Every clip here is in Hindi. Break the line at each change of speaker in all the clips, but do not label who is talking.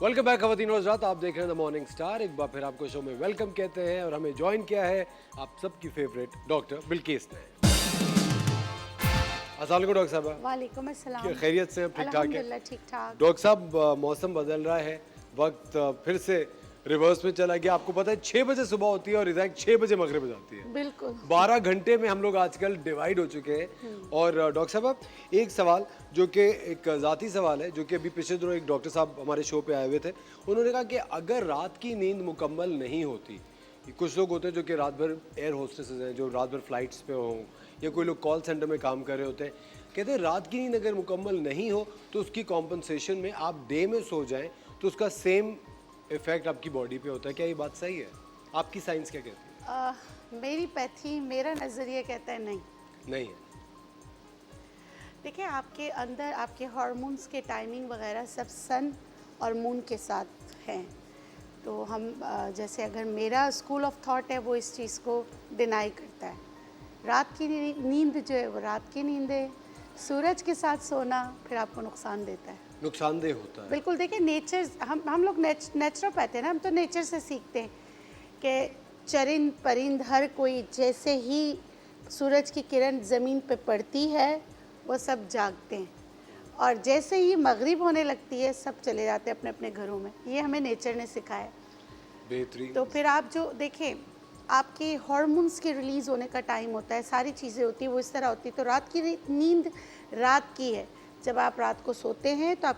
वेलकम बैक खवातीन और हज़रात, आप देख रहे हैं द मॉर्निंग स्टार। एक बार फिर आपको शो में वेलकम कहते हैं और हमें ज्वाइन किया है आप सबकी फेवरेट डॉक्टर बिल्किस ने। अस्सलाम वालेकुम डॉक्टर साहब।
वालेकुम अस्सलाम।
खैरियत से ठीक ठाक है?
अल्हम्दुलिल्लाह ठीक ठाक।
डॉक्टर साहब, मौसम बदल रहा है, वक्त फिर से रिवर्स में चला गया। आपको पता है 6 बजे सुबह होती है और एग्जैक्ट 6 बजे मगरिब हो जाती है।
बिल्कुल
12 घंटे में हम लोग आजकल डिवाइड हो चुके हैं। और डॉक्टर साहब, एक सवाल जो कि एक ज़ाती सवाल है, जो कि अभी पिछले दिनों एक डॉक्टर साहब हमारे शो पे आए हुए थे, उन्होंने कहा कि अगर रात की नींद मुकम्मल नहीं होती, कुछ लोग होते हैं जो कि रात भर एयर होस्टेसेस हैं, जो रात भर फ्लाइट्स पे हों, या कोई लोग कॉल सेंटर में काम कर रहे होते हैं, कहते हैं रात की नींद अगर मुकम्मल नहीं हो तो उसकी कॉम्पनसेशन में आप डे में सो जाएं तो उसका सेम इफेक्ट आपकी बॉडी पे होता है। क्या ये बात सही है? आपकी साइंस क्या कहती है?
मेरी पैथी, मेरा नज़रिया कहता है नहीं।
नहीं है।
देखिए, आपके अंदर आपके हार्मोन्स के टाइमिंग वगैरह सब सन और मून के साथ हैं। तो हम जैसे अगर मेरा स्कूल ऑफ थॉट है वो इस चीज़ को डिनाई करता है। रात की नींद जो है वो रात की नींद है। सूरज के साथ सोना फिर आपको नुकसान देता है,
नुकसानदेह होता है।
बिल्कुल। देखिए, नेचर हम लोग नेचुरोपैथ हैं ना, हम तो नेचर से सीखते हैं कि चरिंद परिंद हर कोई जैसे ही सूरज की किरण ज़मीन पे पड़ती है वो सब जागते हैं, और जैसे ही मगरिब होने लगती है सब चले जाते हैं अपने अपने घरों में। ये हमें नेचर ने सिखाया।
बेहतरीन।
तो फिर आप जो देखें, आपके हार्मोन्स के रिलीज़ होने का टाइम होता है, सारी चीज़ें होती हैं वो इस तरह होती है। तो रात की नींद रात की है। जब आप रात को सोते हैं तो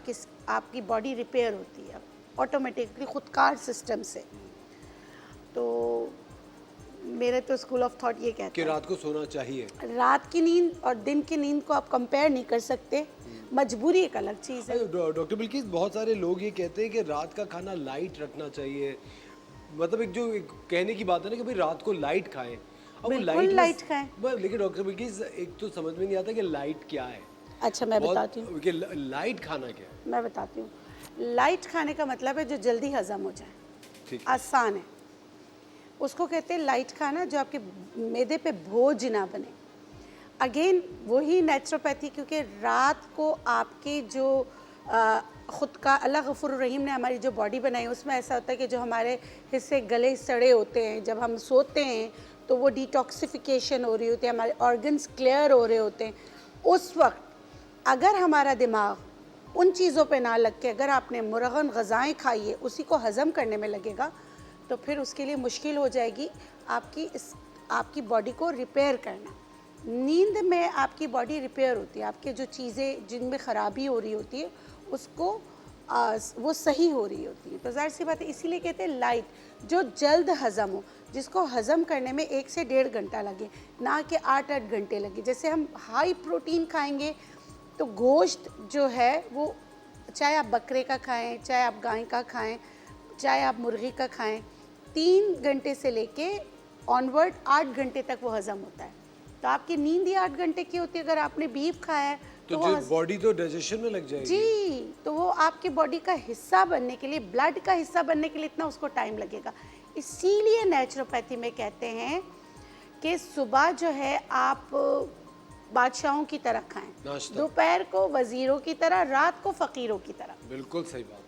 आपकी बॉडी रिपेयर होती है ऑटोमेटिकली, खुदकार सिस्टम से। तो मेरे तो स्कूल ऑफ थॉट ये कहते
कि
हैं
रात को सोना चाहिए।
रात की नींद और दिन की नींद को आप कंपेयर नहीं कर सकते। मजबूरी एक अलग चीज़ है।
डॉक्टर बिल्किस, बहुत सारे लोग ये कहते हैं कि रात का खाना लाइट रखना चाहिए। मतलब एक जो एक कहने की बात है ना कि भाई रात को लाइट खाएं। अब वो
बिल्कुल लाइट खाएं।
लेकिन डॉक्टर बिल्किस, एक तो समझ में नहीं आता कि लाइट क्या है।
अच्छा, मैं बताती हूँ।
कि लाइट खाना क्या है?
मैं बताती हूँ। लाइट खाने का मतलब है जो जल्दी हजम हो जाए,
ठीक है।
आसान है, उसको कहते हैं लाइट खाना, जो आपके मैदे पे बोझ ना बने। अगेन वही नेचुरोपैथी, क्योंकि रात को आपके जो ख़ुद का अल्लाह गफूर रहीम ने हमारी जो बॉडी बनाई है उसमें ऐसा होता है कि जो हमारे हिस्से गले सड़े होते हैं, जब हम सोते हैं तो वो डिटॉक्सिफिकेशन हो रही होती है, हमारे ऑर्गन्स क्लियर हो रहे होते हैं। उस वक्त अगर हमारा दिमाग उन चीज़ों पे ना लग के अगर आपने मुरगन ग़ज़ाएँ खाई है उसी को हज़म करने में लगेगा, तो फिर उसके लिए मुश्किल हो जाएगी आपकी बॉडी को रिपेयर करना। नींद में आपकी बॉडी रिपेयर होती है, आपके जो चीज़ें जिनमें ख़राबी हो रही होती है उसको वो सही हो रही होती है। तो ज़ाहिर सी बात है, इसीलिए कहते हैं लाइट, जो जल्द हज़म हो, जिसको हज़म करने में 1 से 1.5 घंटा लगे, ना कि 8-8 घंटे लगे। जैसे हम हाई प्रोटीन खाएंगे तो गोश्त जो है वो, चाहे आप बकरे का खाएं, चाहे आप गाय का खाएं, चाहे आप मुर्गी का खाएं, 3 घंटे से लेके ऑनवर्ड 8 घंटे तक वो हज़म होता है। तो आपकी नींद ही 8 घंटे की होती है। अगर आपने बीफ खाया है
तो बॉडी तो डाइजेशन में लग जाएगी।
जी, तो वो आपकी बॉडी का हिस्सा बनने के लिए, ब्लड का हिस्सा बनने के लिए इतना उसको टाइम लगेगा। इसीलिए नेचुरोपैथी में कहते हैं कि सुबह जो है आप बादशाहों की तरह खाएं, दोपहर को वजीरों की तरह, रात को फ़कीरों की तरह।
बिल्कुल सही बात है।